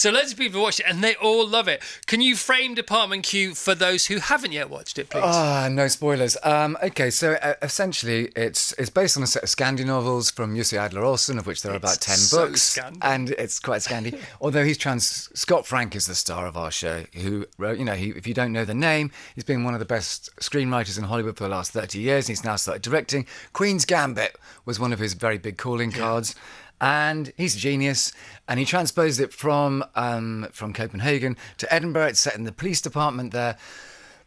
So loads of people watched it and they all love it. Can you frame Department Q for those who haven't yet watched it, please? No spoilers. Okay, so essentially it's based on a set of Scandi novels from Jussi Adler-Olsen, of which there are about 10 books. Scandi. And it's quite Scandi. Although he's Scott Frank is the star of our show, who wrote, if you don't know the name, he's been one of the best screenwriters in Hollywood for the last 30 years. He's now started directing. Queen's Gambit was one of his very big calling cards. And he's a genius, and he transposed it from Copenhagen to Edinburgh. It's set in the police department there.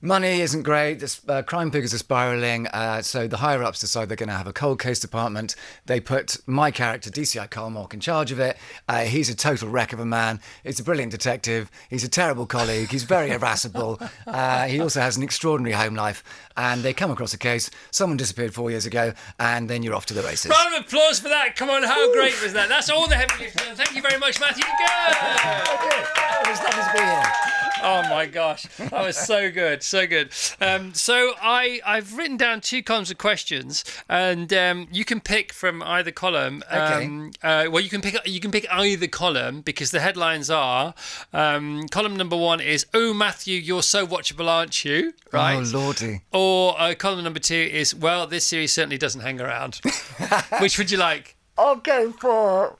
Money isn't great. The crime figures are spiralling. So the higher-ups decide they're going to have a cold case department. They put my character, DCI Carl Mork, in charge of it. He's a total wreck of a man. He's a brilliant detective. He's a terrible colleague. He's very irascible. He also has an extraordinary home life. And they come across a case. Someone disappeared 4 years ago, and then you're off to the races. Round of applause for that. Come on, how great was that? That's all the heavy lifting. Thank you very much, Matthew Goode. It was lovely to be here. Oh my gosh, that was so good, so good. So I've written down 2 columns of questions, and you can pick from either column. Okay. Well, you can pick either column because the headlines are column number 1 is "Oh Matthew, you're so watchable, aren't you?" Right. Oh lordy. Or column number 2 is "Well, this series certainly doesn't hang around." Which would you like? I'll go for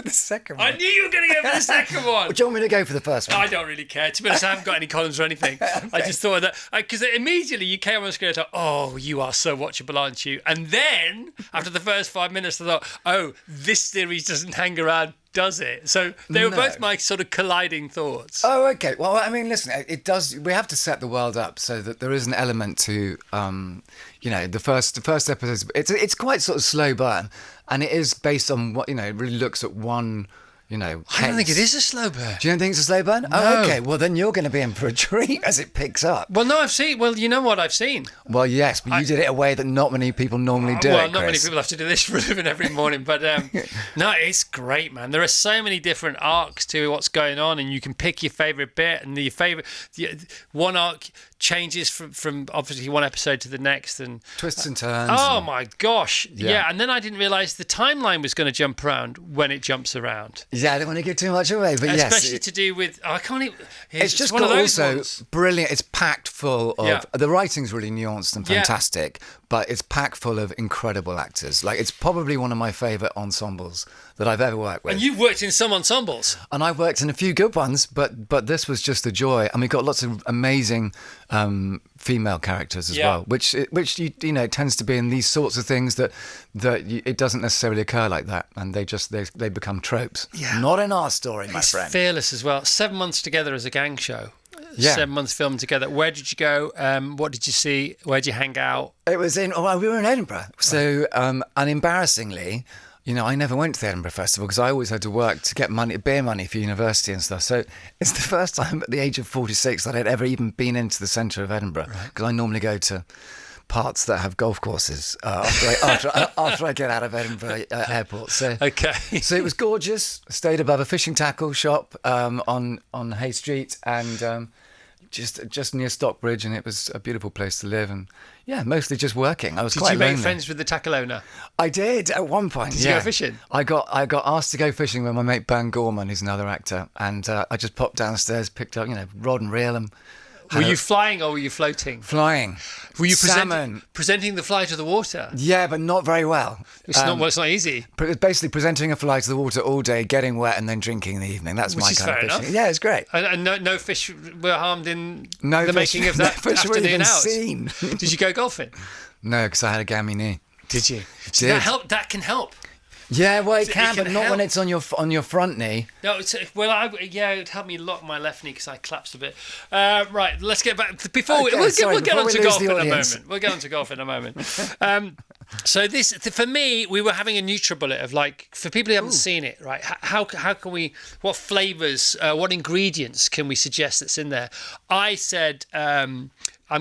the second one. I knew you were going to go for the second one. Do you want me to go for the first one? I don't really care. To be honest, I haven't got any columns or anything. Okay. I just thought that because immediately you came on the screen and thought, "Oh, you are so watchable, aren't you?" And then after the first 5 minutes, I thought, "Oh, this series doesn't hang around, does it?" So they were both my sort of colliding thoughts. Oh, okay. Well, I mean, listen, it does. We have to set the world up so that there is an element to, the first episode. It's quite sort of slow burn, and it is based on what it really looks at one. I don't think it is a slow burn. Do you don't think it's a slow burn? No. Oh, okay. Well, then you're going to be in for a treat as it picks up. Well, no, I've seen. Well, you know what I've seen. Well, yes, but you did it a way that not many people normally do. Well, not many people have to do this for a living every morning, but no, it's great, man. There are so many different arcs to what's going on, and you can pick your favourite bit, and one arc changes from obviously one episode to the next, and twists and turns. Oh my gosh, yeah. And then I didn't realise the timeline was going to jump around when it jumps around. Yeah, I don't want to give too much away, but especially to do with I can't even. It's just one got of those also ones. brilliant. It's packed full of the writing's really nuanced and fantastic, but it's packed full of incredible actors. Like it's probably one of my favourite ensembles that I've ever worked with. And you've worked in some ensembles. And I've worked in a few good ones, but this was just a joy. And we've got lots of amazing female characters as well, which tends to be in these sorts of things that it doesn't necessarily occur like that, and they become tropes. Yeah. Not in our story, my friend. It's fearless as well. 7 months together as a gang show. Yeah. 7 months filmed together. Where did you go? What did you see? Where did you hang out? It was we were in Edinburgh. So, and embarrassingly, I never went to the Edinburgh Festival because I always had to work to get beer money for university and stuff. So it's the first time at the age of 46 that I'd ever even been into the centre of Edinburgh, because I normally go to parts that have golf courses after I get out of Edinburgh airport. So so it was gorgeous. I stayed above a fishing tackle shop on Hay Street, and just near Stockbridge, and it was a beautiful place to live, and mostly just working. I was quite lonely. Did you make friends with the tackle owner? I did at one point. Did you go fishing? I got asked to go fishing with my mate Ben Gorman, who's another actor, and I just popped downstairs, picked up rod and reel, and were you flying or were you floating? Flying. Were you salmon presenting the fly to the water? Yeah, but not very well. It's not easy. Basically presenting a fly to the water all day, getting wet, and then drinking in the evening. That's my kind of fishing. Enough. Yeah, it's great. And no fish were harmed in the making of that fish were afternoon even out. seen. Did you go golfing? No, because I had a gammy knee. Did you? Did. That can help. Yeah, well, it can, but not when it's on your front knee. No, it helped me lock my left knee because I collapsed a bit. Right, let's get back. We'll get on to golf in a moment. We'll get on to golf in a moment. So this, for me, we were having a NutriBullet of for people who haven't seen it, right? How can we? What flavours? What ingredients can we suggest that's in there? I said I'm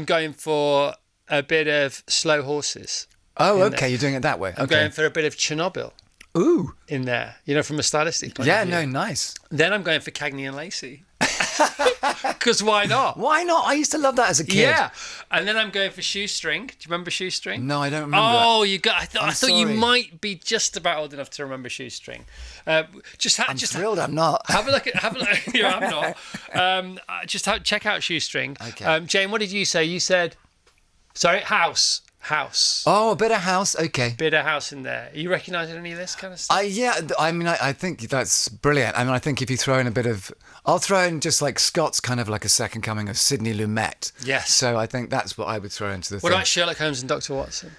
going for a bit of slow horses. Oh, okay, you're doing it that way. I'm going for a bit of Chernobyl. Ooh. In there, from a stylistic point of view. Yeah, no, nice. Then I'm going for Cagney and Lacey. Because why not? Why not? I used to love that as a kid. Yeah. And then I'm going for Shoestring. Do you remember Shoestring? No, I don't remember. Oh, that. you got. I thought you might be just about old enough to remember Shoestring. I'm thrilled I'm not. Have a look at. Yeah, I'm not. Check out Shoestring. Okay. Jane, what did you say? You said, sorry, House. Oh, a bit of House. Okay. Bit of House in there. Are you recognising any of this kind of stuff? Yeah. I mean, I think that's brilliant. I mean, I think if you throw in a bit of, I'll throw in just like Scott's kind of like a second coming of Sidney Lumet. Yes. So I think that's what I would throw into the thing. What about Sherlock Holmes and Dr. Watson?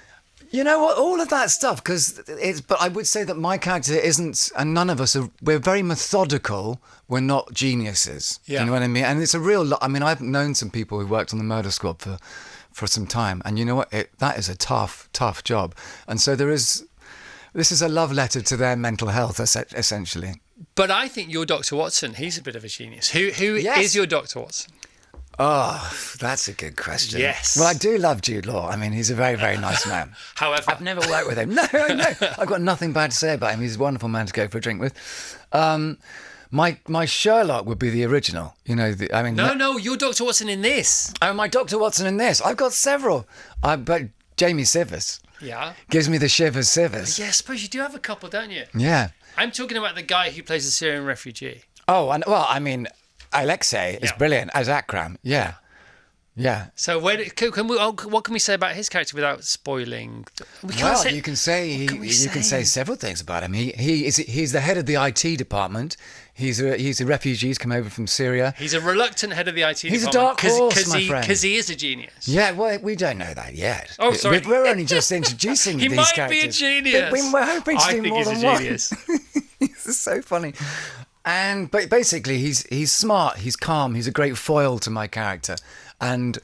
You know what? All of that stuff, because it's. But I would say that my character isn't, and none of us are. We're very methodical. We're not geniuses. Yeah. You know what I mean? And it's a real. I mean, I've known some people who worked on the Murder Squad for some time, and you know what? That is a tough job. And so this is a love letter to their mental health, essentially. But I think your Dr. Watson, he's a bit of a genius. Who Yes. is your Dr. Watson? Oh, that's a good question. Yes. Well, I do love Jude Law. I mean, he's a very, very nice man. However, I've never worked with him. No. I've got nothing bad to say about him. He's a wonderful man to go for a drink with. My Sherlock would be the original. You know, No, you're Dr. Watson in this. Oh, my Dr. Watson in this. I've got several. But Jamie Sivers. Yeah. Gives me the shivers. Yeah, I suppose you do have a couple, don't you? Yeah. I'm talking about the guy who plays the Syrian refugee. Oh, and well, I mean, Alexei is brilliant as Akram. Yeah. Yeah. So what can we say about his character without spoiling? You can say several things about him. He's the head of the IT department. He's a refugee. He's come over from Syria. He's a reluctant head of the IT department. He's a dark horse, my friend. Because he is a genius. Yeah, well, we don't know that yet. Oh, sorry. We're only just introducing he these might characters. be a genius. We're hoping to do more than one. I think he's a genius. This is so funny. But basically, he's smart. He's calm. He's a great foil to my character. And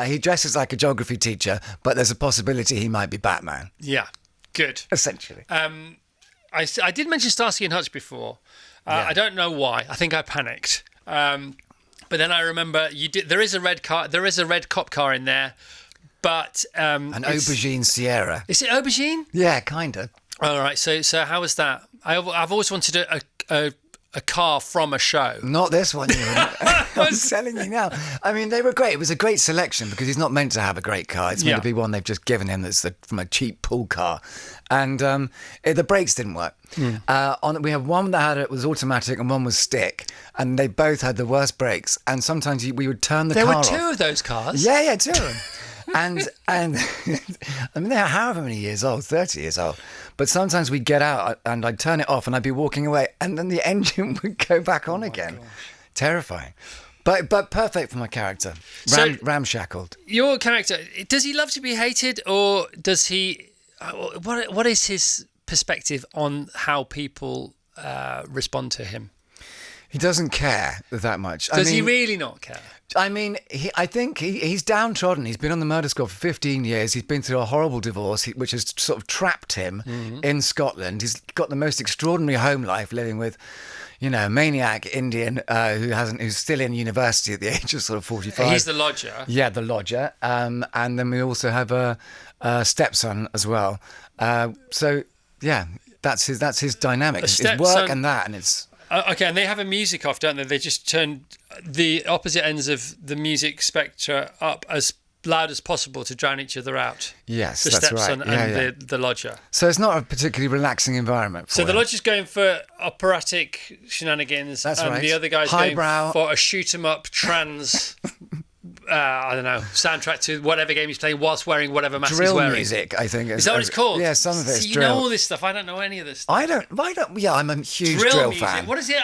he dresses like a geography teacher, but there's a possibility he might be Batman. Yeah, good. Essentially. I did mention Starsky and Hutch before. I don't know why. I think I panicked. But then I remember you did. There is a red car. There is a red cop car in there, but an aubergine Sierra. Is it aubergine? Yeah, kind of. All right. So how was that? I've always wanted a car from a show. Not this one, I'm telling you now. I mean, they were great. It was a great selection because he's not meant to have a great car. It's meant to be one they've just given him that's from a cheap pool car. And the brakes didn't work. We had one that was automatic and one was stick. And they both had the worst brakes. And sometimes we would turn the car off. There were two of those cars? Yeah, two of them. And I mean, they're however many years old, 30 years old. But sometimes we'd get out and I'd turn it off and I'd be walking away and then the engine would go back on again. Gosh. Terrifying. But perfect for my character. Ramshackled. Your character, does he love to be hated or does he... What is his perspective on how people respond to him? He doesn't care that much. Does he really not care? I mean, I think he's downtrodden. He's been on the Murder Squad for 15 years. He's been through a horrible divorce, which has sort of trapped him in Scotland. He's got the most extraordinary home life, living with, a maniac Indian who's still in university at the age of sort of 45. He's the lodger. Yeah, the lodger. And then we also have a stepson as well. So yeah, that's his dynamic. It's work and that, and it's. Okay, and they have a music off, don't they? They just turn the opposite ends of the music spectra up as loud as possible to drown each other out. Yes, the that's stepson right. and the lodger. So it's not a particularly relaxing environment for him. The lodger's going for operatic shenanigans, that's and right. the other guy's Highbrow. going for a shoot-'em-up trans... I don't know, soundtrack to whatever game he's playing whilst wearing whatever mask he's wearing. Drill music, I think. Is that what it's called? Yeah, some of it's you drill. know all this stuff. I don't know any of this stuff. I don't. Yeah, I'm a huge drill music. fan. What is it?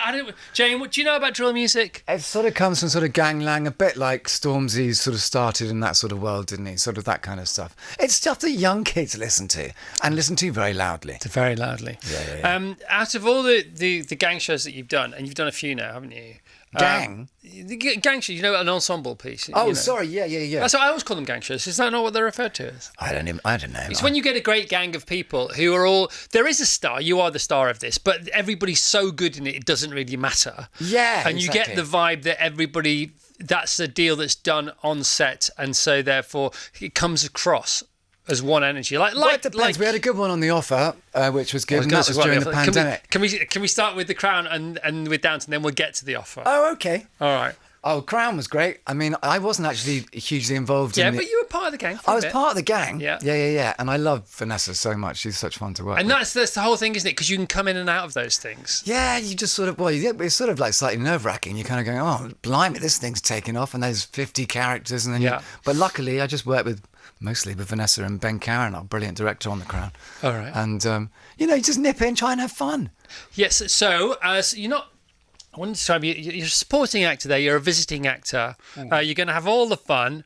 Jane, what do you know about drill music? It sort of comes from sort of ganglang, a bit like Stormzy sort of started in that sort of world, didn't he? Sort of that kind of stuff. It's stuff that young kids listen to and listen to very loudly. Very loudly. Yeah. Out of all the gang shows that you've done, and you've done a few now, haven't you? Gang? The gang shows, an ensemble piece. Oh, sorry, yeah. That's what I always call them gang shows. Is that not what they're referred to as? I don't know. It's when you get a great gang of people who are all... There is a star, you are the star of this, but everybody's so good in it, it doesn't really matter. Yeah, and you get the vibe that everybody... That's a deal that's done on set, and so therefore it comes across as one energy. It depends. We had a good one on The Offer, which was good, and that was during the pandemic. Can we start with The Crown and with Downton, then we'll get to The Offer? Oh, okay. All right. Oh, Crown was great. I mean, I wasn't actually hugely involved in it. Yeah, but you were part of the gang. I was part of the gang. Yeah. And I love Vanessa so much. She's such fun to work with. And that's the whole thing, isn't it? Because you can come in and out of those things. Yeah, you just sort of, it's sort of like slightly nerve-wracking. You're kind of going, oh, blimey, this thing's taking off, and there's 50 characters. And then but luckily, I just worked mostly with Vanessa and Ben Karen, our brilliant director on The Crown. All right. And, you just nip in, try and have fun. Yes, so you're not... I wanted to describe you. You're a supporting actor there. You're a visiting actor. You're going to have all the fun.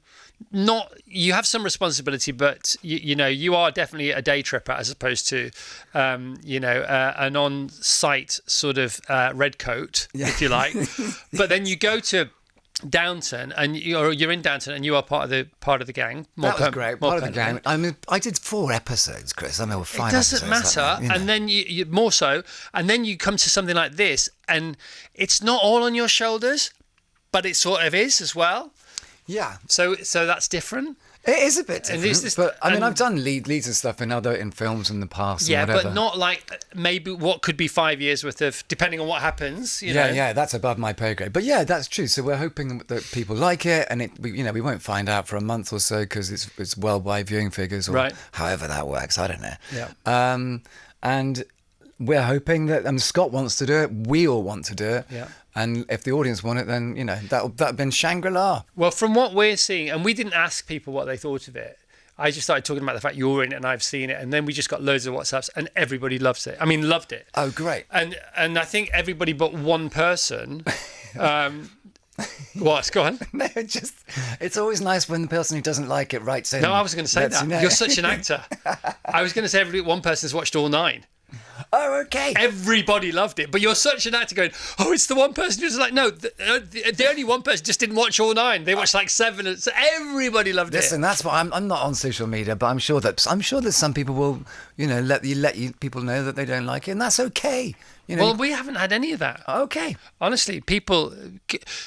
You have some responsibility, but you are definitely a day tripper as opposed to, an on-site sort of red coat, if you like. But then you go to Downton, and you're in Downton, and you are part of the gang. That was great. Part of the gang. I mean, I did 4 episodes, Chris. I mean, 5 episodes. It doesn't matter. And then you more so, and then you come to something like this, and it's not all on your shoulders, but it sort of is as well. Yeah. So that's different. It is a bit different, but I mean, I've done leads and stuff in films in the past. Yeah, and whatever. But not like maybe what could be 5 years worth of, depending on what happens. You know? Yeah, that's above my pay grade. But yeah, that's true. So we're hoping that people like it, and we won't find out for a month or so because it's worldwide viewing figures, or however that works. I don't know. Yeah. And we're hoping that Scott wants to do it. We all want to do it. Yeah. And if the audience want it, then, that'll have been Shangri-La. Well, from what we're seeing, and we didn't ask people what they thought of it. I just started talking about the fact you're in it and I've seen it. And then we just got loads of WhatsApps and everybody loves it. I mean, loved it. Oh, great. And I think everybody but one person... What? Go on. No, it's always nice when the person who doesn't like it writes in. No, I was going to say that. You're such an actor. I was going to say one person's watched all 9. Oh, okay. Everybody loved it, but you're such an actor going, oh, it's the one person who's like, no, the only one person just didn't watch all 9. They watched like 7, so everybody loved it. Listen, that's why I'm not on social media, but I'm sure that some people will, let you people know that they don't like it, and that's okay. Well, we haven't had any of that. Okay. Honestly, people,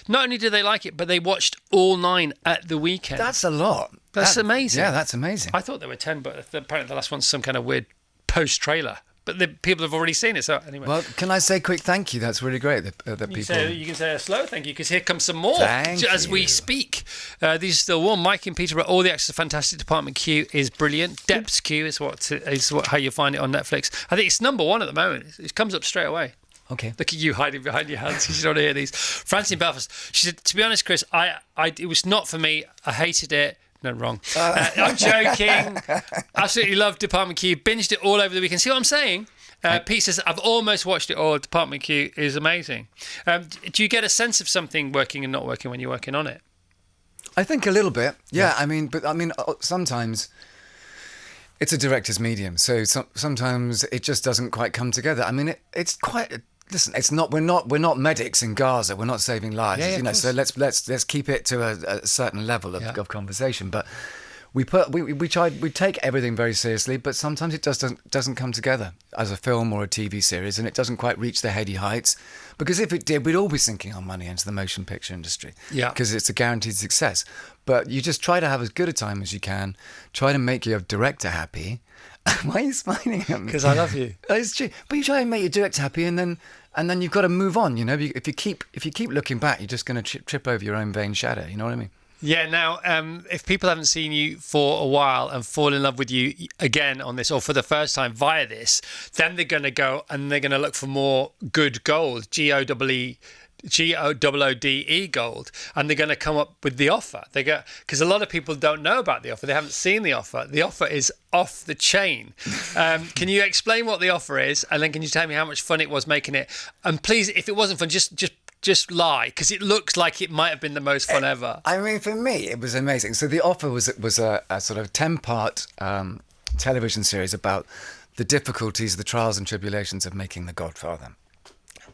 not only do they like it, but they watched all 9 at the weekend. That's a lot. That's amazing. Yeah, that's amazing. I thought there were 10, but apparently the last one's some kind of weird post-trailer. But the people have already seen it, so anyway. Well, can I say a quick thank you? That's really great that people... You can say a slow thank you, because here comes some more as we speak. These are still warm. Mike and Peter, all the actors are fantastic. Department Q is brilliant. Dept's Q is how you find it on Netflix. I think it's number 1 at the moment. It comes up straight away. Okay. Look at you hiding behind your hands because you don't hear these. Francine Belfast, she said, to be honest, Chris, it was not for me. I hated it. No, wrong. I'm joking. Absolutely loved Department Q. Binged it all over the weekend. See what I'm saying? Pete says, I've almost watched it all. Department Q is amazing. Do you get a sense of something working and not working when you're working on it? I think a little bit. Yeah. I mean, sometimes it's a director's medium. So sometimes it just doesn't quite come together. I mean, it's quite... Listen, it's not. We're not medics in Gaza. We're not saving lives. So let's keep it to a certain level of conversation. But we take everything very seriously. But sometimes it just doesn't come together as a film or a TV series, and it doesn't quite reach the heady heights. Because if it did, we'd all be sinking our money into the motion picture industry. Yeah. Because it's a guaranteed success. But you just try to have as good a time as you can. Try to make your director happy. Why are you smiling at me? Because I love you. It's true. But you try and make your director happy, and then you've got to move on. If you keep looking back, you're just going to trip over your own vain shadow. You know what I mean? Yeah. Now, if people haven't seen you for a while and fall in love with you again on this, or for the first time via this, then they're going to go and they're going to look for more good gold. GOODE gold, and they're going to come up with The Offer. Because a lot of people don't know about The Offer. They haven't seen The Offer. The Offer is off the chain. Can you explain what The Offer is, and then can you tell me how much fun it was making it? And please, if it wasn't fun, just lie, because it looks like it might have been the most fun ever. I mean, for me, it was amazing. So The Offer was a sort of 10-part television series about the difficulties, the trials and tribulations of making The Godfather.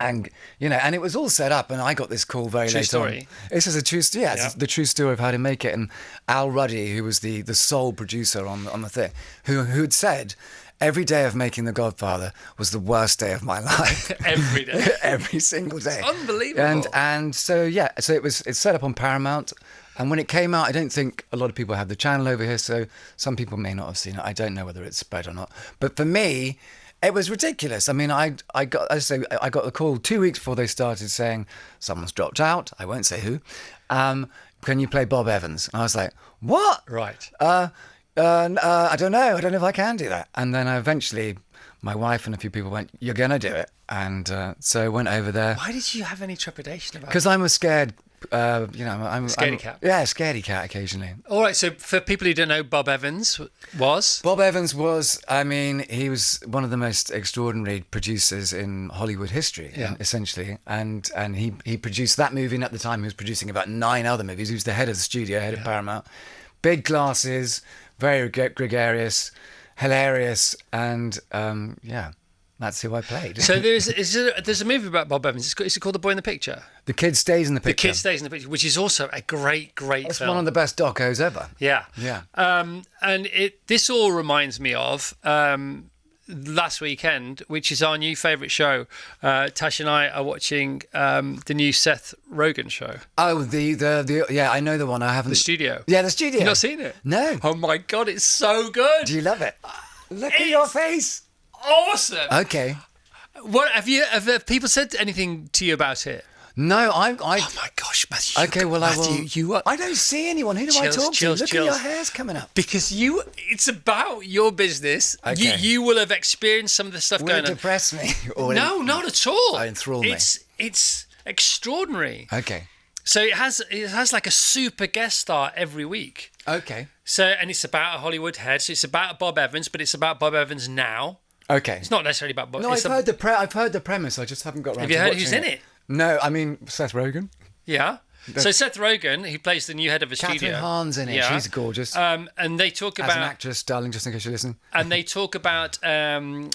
And and it was all set up, and I got this call very late on. This is a true story. Yeah, it's the true story of how to make it. And Al Ruddy, who was the sole producer on the thing, who had said, every day of making The Godfather was the worst day of my life. Every day, every single day. It's unbelievable. And so it's set up on Paramount. And when it came out, I don't think a lot of people had the channel over here, so some people may not have seen it. I don't know whether it's spread or not. But for me, It was ridiculous. I mean, I got the call 2 weeks before they started saying someone's dropped out. I won't say who. Can you play Bob Evans? And I was like, what? Right. I don't know. I don't know if I can do that. And then eventually, my wife and a few people went, "You're gonna do it." And so I went over there. Why did you have any trepidation about it? Because I'm a scared. I'm Scaredy cat. Yeah, scaredy cat occasionally. All right, so for people who don't know, Bob Evans was... Bob Evans was, he was one of the most extraordinary producers in Hollywood history, essentially. And he produced that movie, and at the time he was producing about 9 other movies. He was the head of the studio, head of Paramount. Big glasses, very gregarious, hilarious, and that's who I played. So there's a movie about Bob Evans. Is it called The Boy in the Picture? The Kid Stays in the Picture. The Kid Stays in the Picture, which is also a great It's film. one of the best docos ever. Yeah. Yeah. And this all reminds me of last weekend, which is our new favourite show. Tash and I are watching the new Seth Rogen show. Oh, the I know the one. I haven't. The Studio. Yeah, The Studio. You've not seen it? No. Oh my God, it's so good. Do you love it? Look at your face. Awesome. Okay. What have people said anything to you about it? No, Oh my gosh, Matthew. Okay, well, Matthew, I don't see anyone. Who do I talk to? Look at your hair's coming up. Because it's about your business. Okay. You will have experienced some of the stuff Will going it on. depress me? No, not at all. Enthrall me. It's extraordinary. Okay. So it has like a super guest star every week. Okay. So, and it's about a Hollywood head. So it's about Bob Evans, but it's about Bob Evans now. Okay. It's not necessarily about Bob. No, I've heard the premise. I just haven't got around to watching it. Have you heard who's in it? No, I mean Seth Rogen. Yeah. So Seth Rogen, he plays the new head of a studio. Catherine Hahn's in it. Yeah. She's gorgeous. And they talk about... As an actress, darling, just in case you listen. And they talk about who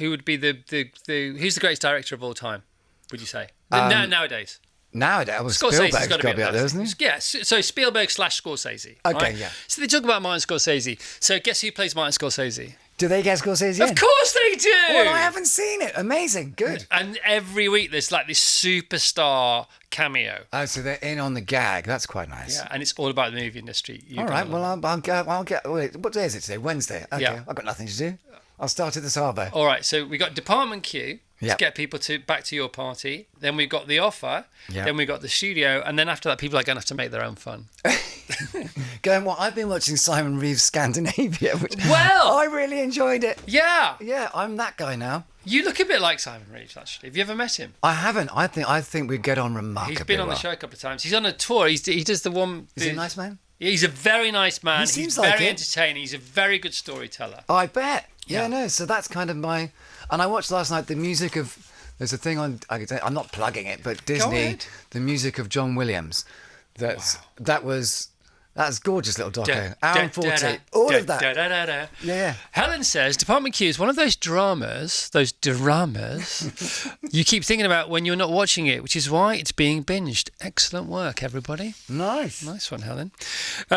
would be who's the greatest director of all time, would you say? Nowadays. Nowadays, Scorsese's Spielberg's got to be up there, isn't he? Yes, so Spielberg / Scorsese. Okay, right? yeah. So they talk about Martin Scorsese. So guess who plays Martin Scorsese? Do they get Scorsese in? Of course they do! Well, I haven't seen it. Amazing. Good. And every week there's like this superstar cameo. Oh, so they're in on the gag. That's quite nice. Yeah, and it's all about the movie industry. All right, well, I'll get... Wait, what day is it today? Wednesday. Okay, Yeah. I've got nothing to do. I'll start at the Savo. All right, so we got Department Q to Yep. get people back to your party. Then we've got The Offer. Yep. Then we got The Studio. And then after that, people are going to have to make their own fun. I've been watching Simon Reeve's Scandinavia, which I really enjoyed it. Yeah. Yeah, I'm that guy now. You look a bit like Simon Reeves, actually. Have you ever met him? I haven't. I think we get on remarkably He's been on the well. show a couple of times. He's on a tour. He does the one... Is he a nice man? He's a very nice man. He seems He's like very it. entertaining. He's a very good storyteller. I bet. Yeah. Yeah, no. So that's kind of my... And I watched last night the music of... There's a thing on... I'm not plugging it, but Disney... ahead. The music of John Williams. That's gorgeous little doco. Hour and 40. All of that. Yeah. Helen says Department Q is one of those dramas you keep thinking about when you're not watching it, which is why it's being binged. Excellent work, everybody. Nice. Nice one, Helen.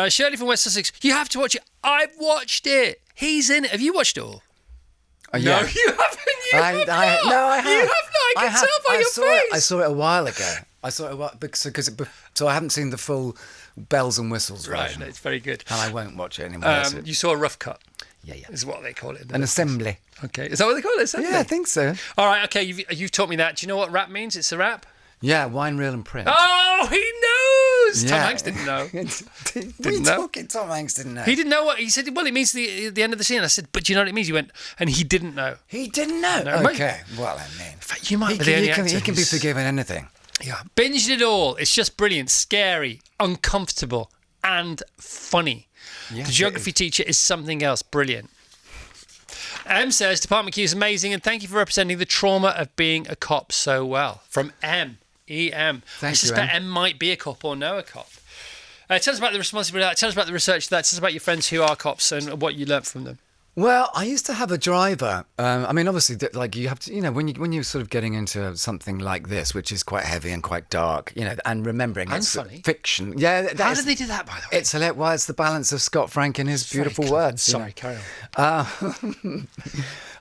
Shirley from West Sussex, you have to watch it. I've watched it. He's in it. Have you watched it all? Yeah. No, you haven't. No, I have. You have not. I can tell by your face. I saw it a while ago. So I haven't seen the full bells and whistles version. Right, it's very good. And I won't watch it anymore. You saw a rough cut. Yeah. Is what they call it. An assembly. Okay, is that what they call it? Assembly? Yeah, I think so. All right, okay, you've taught me that. Do you know what rap means? It's a rap? Yeah, wine, reel and print. Oh, he knows! Yeah. Tom Hanks didn't know. What are you talking? Tom Hanks didn't know. He didn't know what... He said, well, it means the end of the scene. I said, but do you know what it means? He went, and he didn't know. He didn't know? No, okay, well, I mean... In fact, you might be the only actor He can be forgiven anything. Yeah. Binged it all. It's just brilliant, scary, uncomfortable, and funny. Yes, The geography teacher is something else. Brilliant. M says, Department Q is amazing, and thank you for representing the trauma of being a cop so well. From M. E.M. I suspect M might be a cop or know a cop. Tell us about the responsibility of that. Tell us about the research of that. Tell us about your friends who are cops and what you learnt from them. Well, I used to have a driver. I mean, obviously, like you have to, when you're sort of getting into something like this, which is quite heavy and quite dark, and remembering and it's funny fiction. Yeah. How did they do that, by the way? It's it's the balance of Scott Frank and his beautiful words. Sorry, carry on.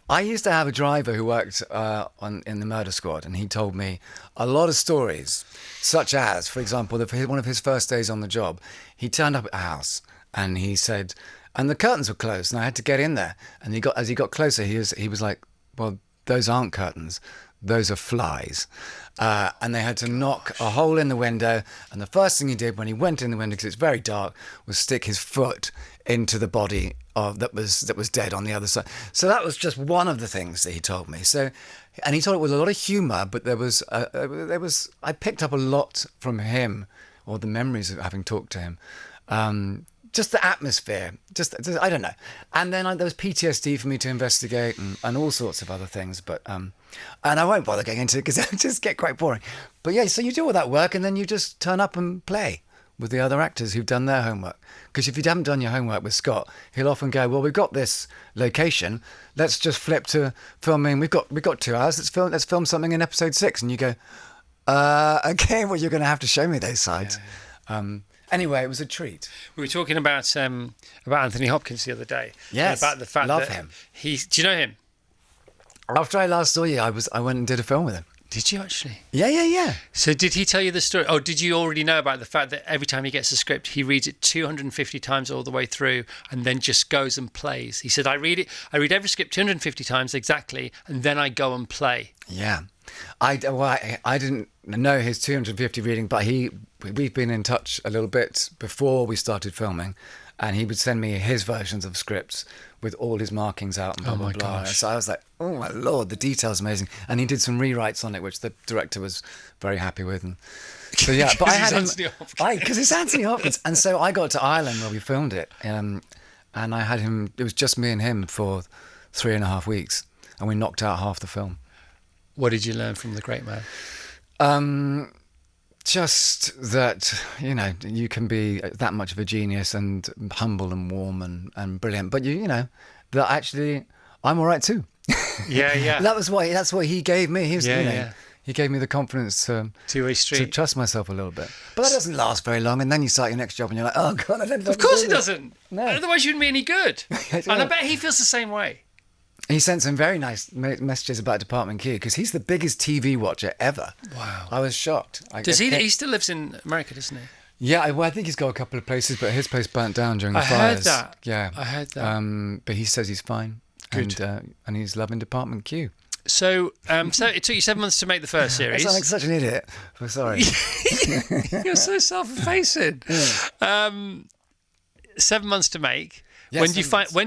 I used to have a driver who worked in the murder squad, and he told me a lot of stories, such as, for example, one of his first days on the job, he turned up at a house and he said, and the curtains were closed, and I had to get in there. And as he got closer, he was like, "Well, those aren't curtains, those are flies." And they had to knock a hole in the window. And the first thing he did when he went in the window, because it's very dark, was stick his foot into the body that was dead on the other side. So that was just one of the things that he told me. So, and he told it with a lot of humour, but there was I picked up a lot from him, or the memories of having talked to him. Just the atmosphere, just I don't know. And then there was PTSD for me to investigate and all sorts of other things. But and I won't bother getting into it because it'll just get quite boring. But yeah, so you do all that work and then you just turn up and play with the other actors who've done their homework. Because if you haven't done your homework with Scott, he'll often go, "Well, we've got this location. Let's just flip to filming. We've got 2 hours. Let's film something in episode 6." And you go, "Okay, well, you're going to have to show me those sides." Yeah. Anyway, it was a treat. We were talking about Anthony Hopkins the other day. Yes, about the fact love that him. Do you know him? After I last saw you, I went and did a film with him. Did you actually? Yeah. So did he tell you the story? Oh, did you already know about the fact that every time he gets a script, he reads it 250 times all the way through and then just goes and plays? He said, I read every script 250 times exactly, and then I go and play. Yeah. I didn't know his 250 reading, but we've been in touch a little bit before we started filming, and he would send me his versions of scripts with all his markings out and blah, blah, blah. Gosh. So I was like, oh my Lord, the detail's amazing. And he did some rewrites on it, which the director was very happy with. And so yeah, but I had him, because it's Anthony Hopkins. And so I got to Ireland where we filmed it, and I had him, it was just me and him for 3.5 weeks, and we knocked out half the film. What did you learn from the great man? Just that, you can be that much of a genius and humble and warm and brilliant, but that actually I'm all right too. Yeah. That's what he gave me. He gave me the confidence to two-way street, to trust myself a little bit. But that doesn't last very long, and then you start your next job and you're like, oh God, I don't. Of course it doesn't. No. Otherwise you wouldn't be any good. And I bet he feels the same way. He sent some very nice messages about Department Q because he's the biggest TV watcher ever. Wow. I was shocked. He still lives in America, doesn't he? Yeah, I think he's got a couple of places, but his place burnt down during the fires. I heard that. Yeah. I heard that. But he says he's fine. Good. And he's loving Department Q. So it took you 7 months to make the first series. I sound like such an idiot. I'm sorry. You're so self-effacing. Yeah. 7 months to make. Yeah, when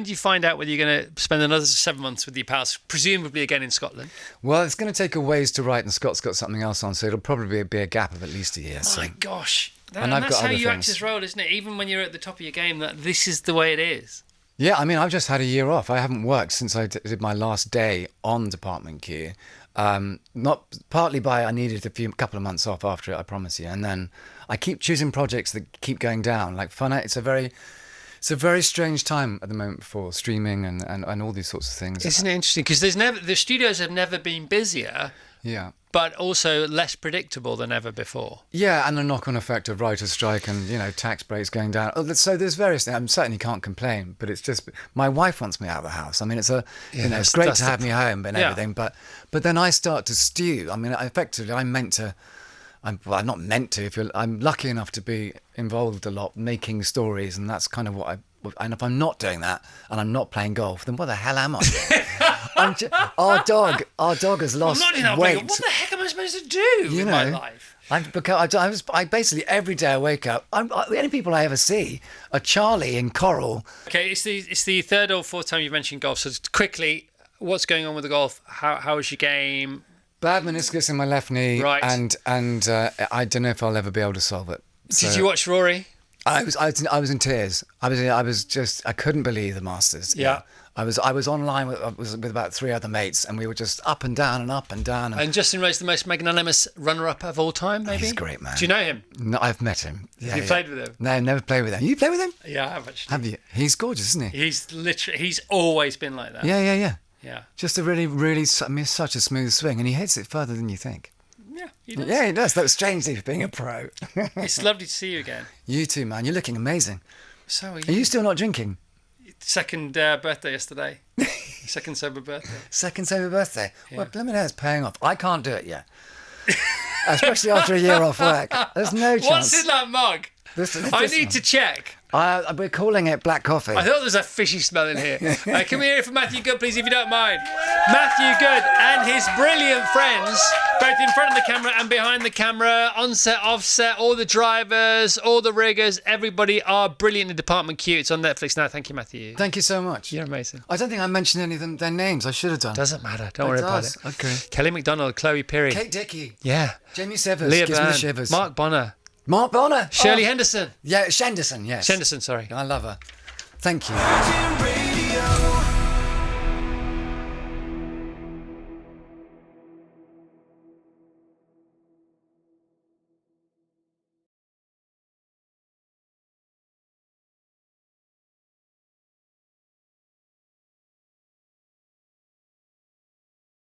do you find out whether you're going to spend another 7 months with your pals, presumably again in Scotland? Well, it's going to take a ways to write, and Scott's got something else on, so it'll probably be a gap of at least a year. My gosh. And that's how you act this role, isn't it? Even when you're at the top of your game, that this is the way it is. Yeah, I mean, I've just had a year off. I haven't worked since I did my last day on Department Q. Not partly by I needed a couple of months off after it, I promise you. And then I keep choosing projects that keep going down. Like Fun, it's a very strange time at the moment for streaming and all these sorts of things. Isn't it interesting? Because the studios have never been busier. Yeah. But also less predictable than ever before. Yeah, and the knock-on effect of writer's strike and, tax breaks going down. So there's various things. I certainly can't complain, but it's just my wife wants me out of the house. I mean, it's it's great to have me home and everything, but then I start to stew. I mean, effectively, I'm not meant to. I'm lucky enough to be involved a lot making stories, and that's kind of what and if I'm not doing that and I'm not playing golf, then what the hell am I? Our dog has lost weight. What the heck am I supposed to do with my life? I basically every day I wake up. The only people I ever see are Charlie and Coral. Okay, it's the third or fourth time you've mentioned golf. So quickly, what's going on with the golf? How is your game? Bad meniscus in my left knee, right? And I don't know if I'll ever be able to solve it. Did you watch Rory? I was in tears. I couldn't believe the Masters. Yeah. I was online with about 3 other mates, and we were just up and down and up and down. And Justin Rose, the most magnanimous runner-up of all time, maybe? He's a great man. Do you know him? No, I've met him. Have you played with him? No, never played with him. You play with him? Yeah, I have actually. Have you? He's gorgeous, isn't he? He's always been like that. Yeah. Yeah. Just a really, really, such a smooth swing, and he hits it further than you think. Yeah, he does. Yeah, he does. That was strangely for being a pro. It's lovely to see you again. You too, man. You're looking amazing. So are you. Are you still not drinking? Second birthday yesterday. Second sober birthday. Second sober birthday. Yeah. Well, let me know, it's paying off. I can't do it yet. Especially after a year off work. There's no chance. What's in that mug? I need to check. We're calling it black coffee. I thought there was a fishy smell in here. Can we hear it from Matthew Goode, please, if you don't mind? Matthew Goode and his brilliant friends, both in front of the camera and behind the camera, on set, off set, all the drivers, all the riggers, everybody are brilliant in Department Q. It's on Netflix now. Thank you, Matthew. Thank you so much. You're amazing. I don't think I mentioned any of them, their names. I should have done. Doesn't matter. Don't worry about it. Okay. Kelly MacDonald, Chloe Perry. Kate Dickie. Yeah. Jamie Severs. Leah Gives me Byrne. shivers. Mark Bonner. Shirley Henderson. Yeah, Shenderson, yes. Shenderson, sorry. I love her. Thank you.